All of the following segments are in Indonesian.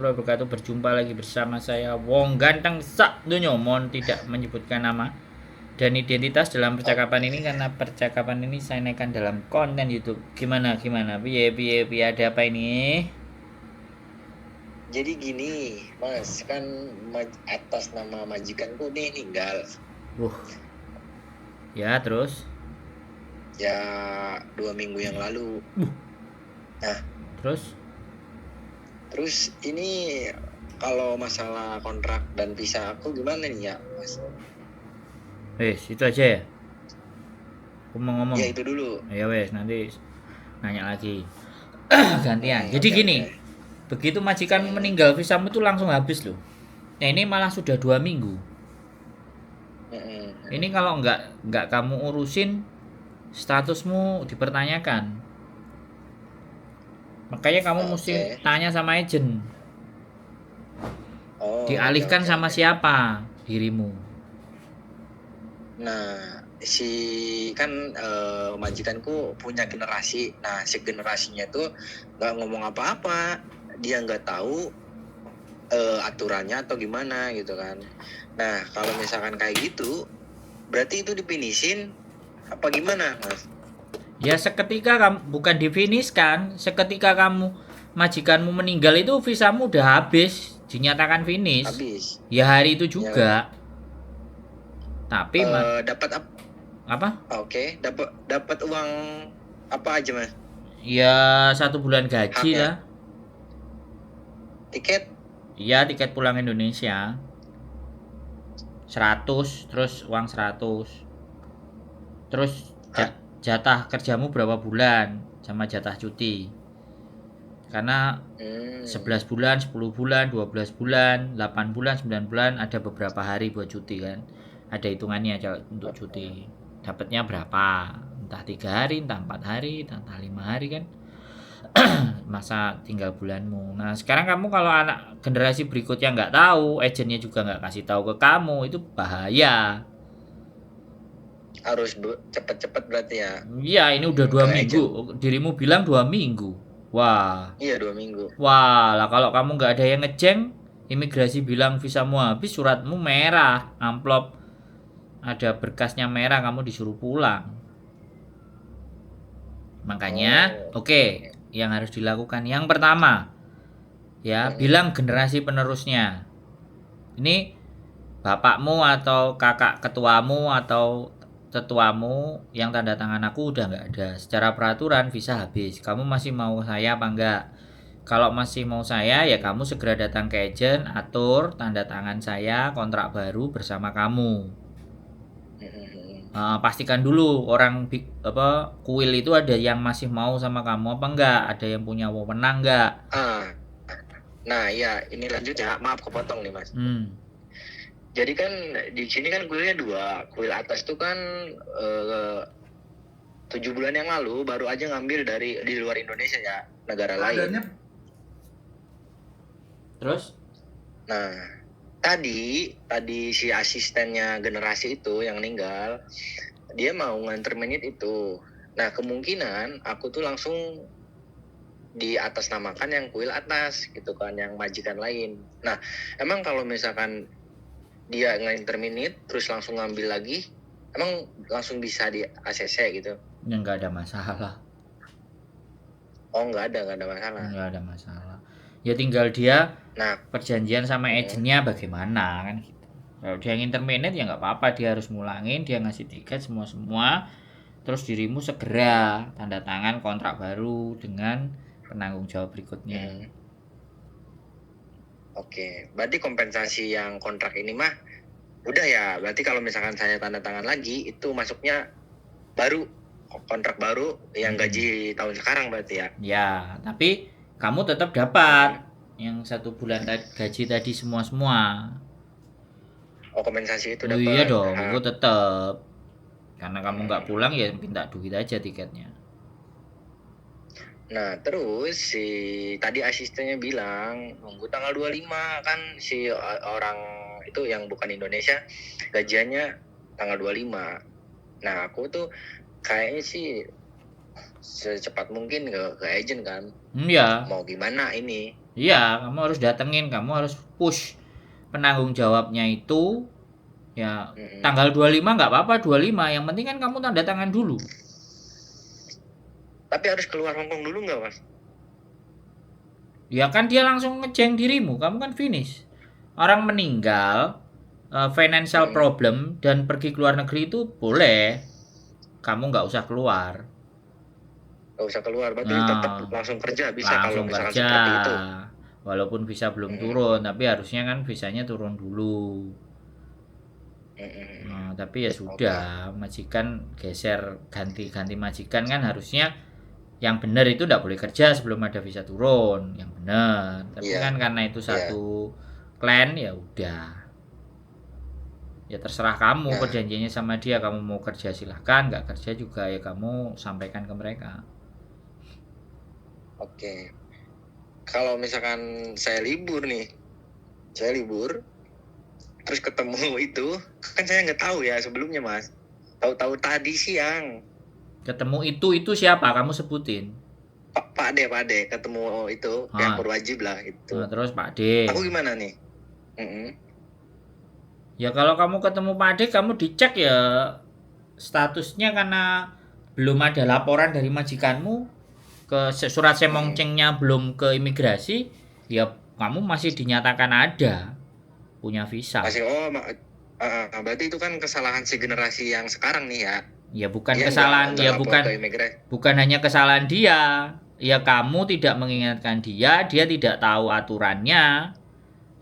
Wabarakatuh, berjumpa lagi bersama saya Wong Ganteng Sak Dunyo. Mohon tidak menyebutkan nama dan identitas dalam percakapan ini karena percakapan ini saya naikkan dalam konten YouTube. Gimana piye piye piye, ada apa ini? Jadi gini, Mas, kan atas nama majikanku nih meninggal. Ya, terus Ya 2 minggu yang lalu. Nah, terus terus ini kalau masalah kontrak dan visa aku gimana nih ya, Mas? itu aja ya. Aku mau ngomong. Ya itu dulu. Ya wes, nanti nanya lagi. Gantian. Jadi Oke, gini, oke. begitu majikanmu meninggal, visamu tuh langsung habis loh. Nah, ini malah sudah 2 minggu. Ini kalau nggak kamu urusin, statusmu dipertanyakan. Makanya kamu mesti tanya sama agent. Oh, Dialihkan oke, sama oke. siapa dirimu? Nah, kan majikanku punya generasi. Nah, si generasinya tuh nggak ngomong apa-apa. Dia nggak tahu aturannya atau gimana gitu kan. Nah, kalau misalkan kayak gitu, berarti itu dipinisin apa gimana, Mas? Ya seketika kamu bukan difiniskan, seketika kamu majikanmu meninggal itu visamu udah habis, dinyatakan finish. Habis. Ya hari itu Ya, juga. Tapi dapat apa? Oke, dapat uang apa aja, Mas? Ya 1 bulan gaji Haknya. lah. Tiket? Iya, tiket pulang Indonesia. 100, terus uang 100. Terus Hah? jatah kerjamu berapa bulan sama jatah cuti. Karena 11 bulan, 10 bulan, 12 bulan, 8 bulan, 9 bulan ada beberapa hari buat cuti kan. Ada hitungannya untuk cuti. Dapatnya berapa? Entah 3 hari, entah 4 hari, entah 5 hari kan. Masa tinggal bulanmu. Nah, sekarang kamu kalau anak generasi berikutnya nggak tahu, agennya juga nggak kasih tahu ke kamu, itu bahaya. Harus cepet-cepet berarti ya. Iya, ini udah 2 minggu. Agent. Dirimu bilang 2 minggu. Wah, Iya, 2 minggu. wah lah kalau kamu nggak ada yang ngeceng, imigrasi bilang visamu habis, suratmu merah, amplop ada berkasnya merah, kamu disuruh pulang. Makanya, oke, yang harus dilakukan yang pertama, ya bilang generasi penerusnya. Ini bapakmu atau kakak ketuamu atau tetuamu yang tanda tangan aku udah nggak ada. Secara peraturan visa habis. Kamu masih mau saya apa enggak? Kalau masih mau saya ya kamu segera datang ke agent, atur tanda tangan saya kontrak baru bersama kamu. Pastikan dulu orang kuil itu ada yang masih mau sama kamu apa enggak, ada yang punya wewenang enggak. Nah ya ini lanjut ya, maaf kepotong nih Mas. Jadi kan di sini kan kuilnya 2. Kuil atas tuh kan 7 bulan yang lalu baru aja ngambil di luar Indonesia ya, negara lain. Terus? Nah, tadi si asistennya generasi itu yang meninggal, dia mau nganter menit itu. Nah, kemungkinan aku tuh langsung di atas namakan yang kuil atas gitu kan, yang majikan lain. Nah, emang kalau misalkan dia nganter menit terus langsung ngambil lagi, emang langsung bisa di ACC gitu? Ya nggak ada masalah. Oh, nggak ada masalah. Nggak ada masalah. Ya tinggal dia perjanjian sama agennya bagaimana kan gitu. Kalau dia yang interminate ya nggak apa-apa, dia harus mulangin, dia ngasih tiket semua. Terus dirimu segera tanda tangan kontrak baru dengan penanggung jawab berikutnya. Oke, berarti kompensasi yang kontrak ini mah udah ya. Berarti kalau misalkan saya tanda tangan lagi itu masuknya baru, kontrak baru yang gaji tahun sekarang berarti ya. Ya, tapi kamu tetap dapat yang 1 bulan gaji tadi semua. Oh, kompensasi itu Oh dapat. iya dong, itu tetap. Karena kamu nggak pulang ya minta duit aja tiketnya. Nah, terus si tadi asistennya bilang nunggu tanggal 25 kan, si orang itu yang bukan Indonesia gajiannya tanggal 25. Nah, aku tuh kayaknya sih secepat mungkin ke agent kan. Iya. Mau gimana ini? Iya, kamu harus datengin, kamu harus push penanggung jawabnya itu. Ya, tanggal 25 nggak apa-apa, 25. Yang penting kan kamu tanda tangan dulu. Tapi harus keluar Hongkong dulu nggak, Mas? Ya kan dia langsung ngeceng dirimu, kamu kan finish. Orang meninggal, financial problem, dan pergi ke luar negeri itu boleh. Kamu nggak usah keluar. Nggak usah keluar, berarti tetap langsung kerja bisa kalau Langsung misalkan kerja. seperti itu. Walaupun visa belum turun, tapi harusnya kan visanya turun dulu. Nah, tapi ya sudah, majikan geser ganti majikan kan harusnya yang benar itu tidak boleh kerja sebelum ada visa turun, yang benar. Tapi kan karena itu satu klan ya udah. Ya terserah kamu perjanjiannya sama dia, kamu mau kerja silahkan, nggak kerja juga ya kamu sampaikan ke mereka. Oke. Kalau misalkan saya libur, terus ketemu itu, kan saya nggak tahu ya sebelumnya, Mas. Tahu-tahu tadi siang. Ketemu itu siapa? Kamu sebutin. Pak Ade, ketemu itu yang berwajib lah itu. Nah, terus Pak Ade. Aku gimana nih? Ya kalau kamu ketemu Pak Ade, kamu dicek ya statusnya karena belum ada laporan dari majikanmu ke surat semongcengnya belum ke imigrasi, ya kamu masih dinyatakan ada punya visa. Masih berarti itu kan kesalahan si generasi yang sekarang nih ya. Ya bukan dia kesalahan, ya bukan hanya kesalahan dia. Ya kamu tidak mengingatkan dia tidak tahu aturannya,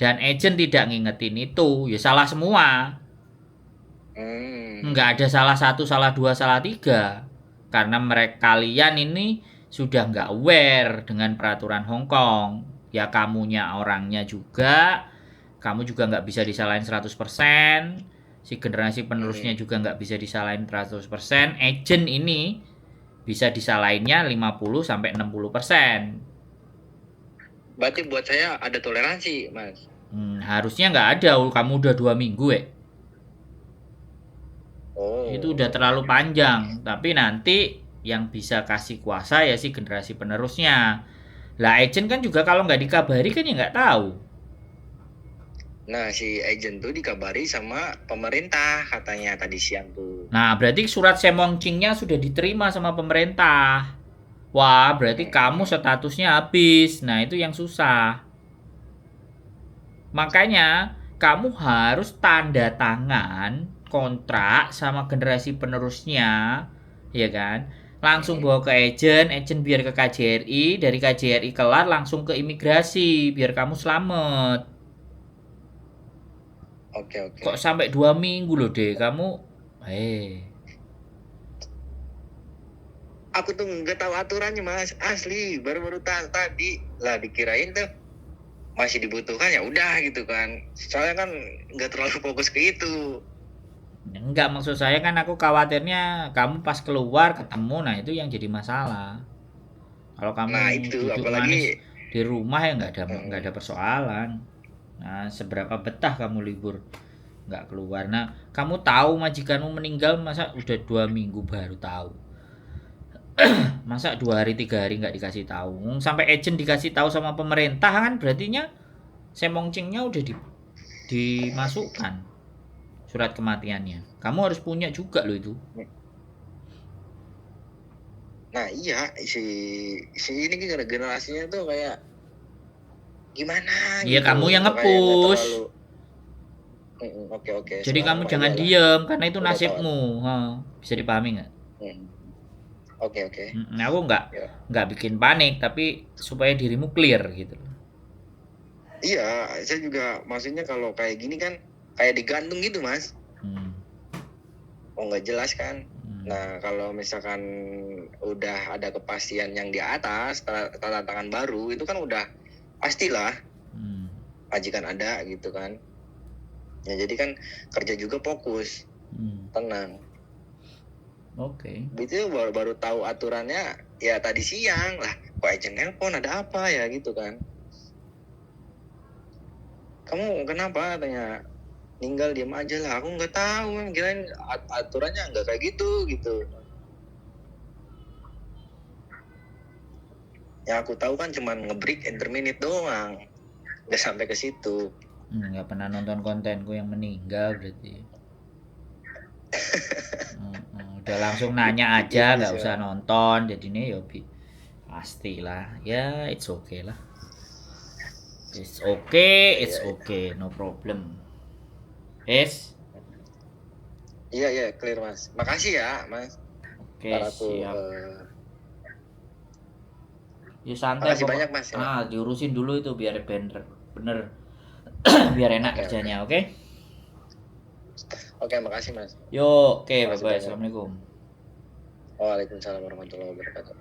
dan agent tidak ngingetin itu, ya salah semua. Nggak ada salah satu, salah dua, salah tiga. Karena kalian ini sudah nggak aware dengan peraturan Hong Kong. Ya kamunya orangnya juga, kamu juga nggak bisa disalahin 100%. Si generasi penerusnya juga nggak bisa disalahin 100%. Agent ini bisa disalahinnya 50-60%. Berarti buat saya ada toleransi, Mas. Harusnya nggak ada, kamu udah 2 minggu itu udah terlalu panjang. Tapi nanti yang bisa kasih kuasa ya si generasi penerusnya. Lah agent kan juga kalau nggak dikabari kan ya nggak tahu. Nah si agent tuh dikabari sama pemerintah katanya tadi siang tuh. Nah berarti surat semongcingnya sudah diterima sama pemerintah. Wah berarti kamu statusnya habis. Nah itu yang susah. Makanya kamu harus tanda tangan kontrak sama generasi penerusnya, ya kan? Langsung bawa ke agent biar ke KJRI, dari KJRI kelar langsung ke imigrasi biar kamu selamat. Oke. Kok sampai 2 minggu loh deh kamu? Aku tuh nggak tahu aturannya, Mas, asli baru-baru tadi lah dikirain tuh masih dibutuhkan ya udah gitu kan. Soalnya kan nggak terlalu fokus ke itu. Enggak, maksud saya kan aku khawatirnya kamu pas keluar ketemu, nah itu yang jadi masalah. Kalau kamu itu, duduk apalagi manis di rumah ya nggak ada persoalan. Nah seberapa betah kamu libur nggak keluar. Nah kamu tahu majikanmu meninggal masa udah 2 minggu baru tahu. Masa 2 hari 3 hari nggak dikasih tahu. Sampai agent dikasih tahu sama pemerintah kan berartinya semongcingnya udah dimasukkan surat kematiannya. Kamu harus punya juga loh itu. Nah iya si ini generasinya tuh kayak gimana Iya gitu. Kamu yang nge-push. Oke. Jadi kamu jangan diem karena itu nasibmu. Bisa dipahami nggak? Oke. Aku nggak bikin panik tapi supaya dirimu clear gitu. Iya, saya juga maksudnya kalau kayak gini kan kayak digantung gitu, Mas. Nggak jelas kan. Nah kalau misalkan udah ada kepastian yang di atas tanda tangan baru itu kan udah pastilah majikan ada gitu kan. Ya jadi kan kerja juga fokus, tenang. Oke. Itu baru tahu aturannya ya tadi siang lah. Kok agent nelpon ada apa ya gitu kan. Kamu kenapa tanya? Tinggal diam aja lah, aku nggak tahu, kirain aturannya nggak kayak gitu. Yang aku tahu kan cuma nge-break interminute doang. Nggak sampai ke situ. Nggak pernah nonton kontenku yang meninggal berarti. Udah langsung nanya aja, nggak usah nonton. Jadi ini ya pastilah. Ya, it's okay lah. It's okay, no problem. Yes. Iya, clear Mas. Makasih ya, Mas. Oke, siap. Ya santai makasih banyak Mas ya. Diurusin dulu itu biar bener biar enak kerjanya, oke? Oke, makasih Mas. Oke, bye-bye. Assalamualaikum. Waalaikumsalam warahmatullahi wabarakatuh.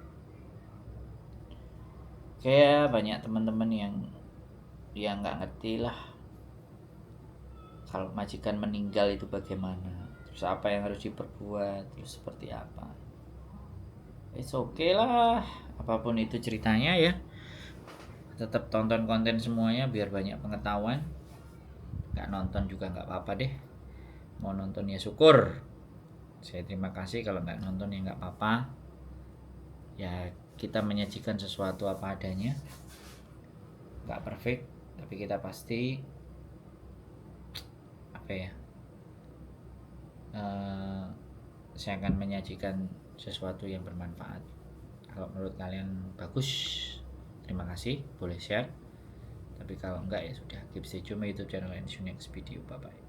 Oke ya, banyak teman-teman yang nggak ngerti lah kalau majikan meninggal itu bagaimana, terus apa yang harus diperbuat, terus seperti apa. It's okay lah, apapun itu ceritanya ya. Tetap tonton konten semuanya biar banyak pengetahuan. Nggak nonton juga nggak apa-apa deh. Mau nonton ya syukur. Saya terima kasih, kalau nggak nonton ya nggak apa-apa. Ya kita menyajikan sesuatu apa adanya. Nggak perfect, tapi kita pasti apa ya? Saya akan menyajikan sesuatu yang bermanfaat. Kalau menurut kalian bagus, terima kasih, boleh share. Tapi kalau enggak ya sudah, keep stay tune my YouTube channel and see you next video. Bye bye.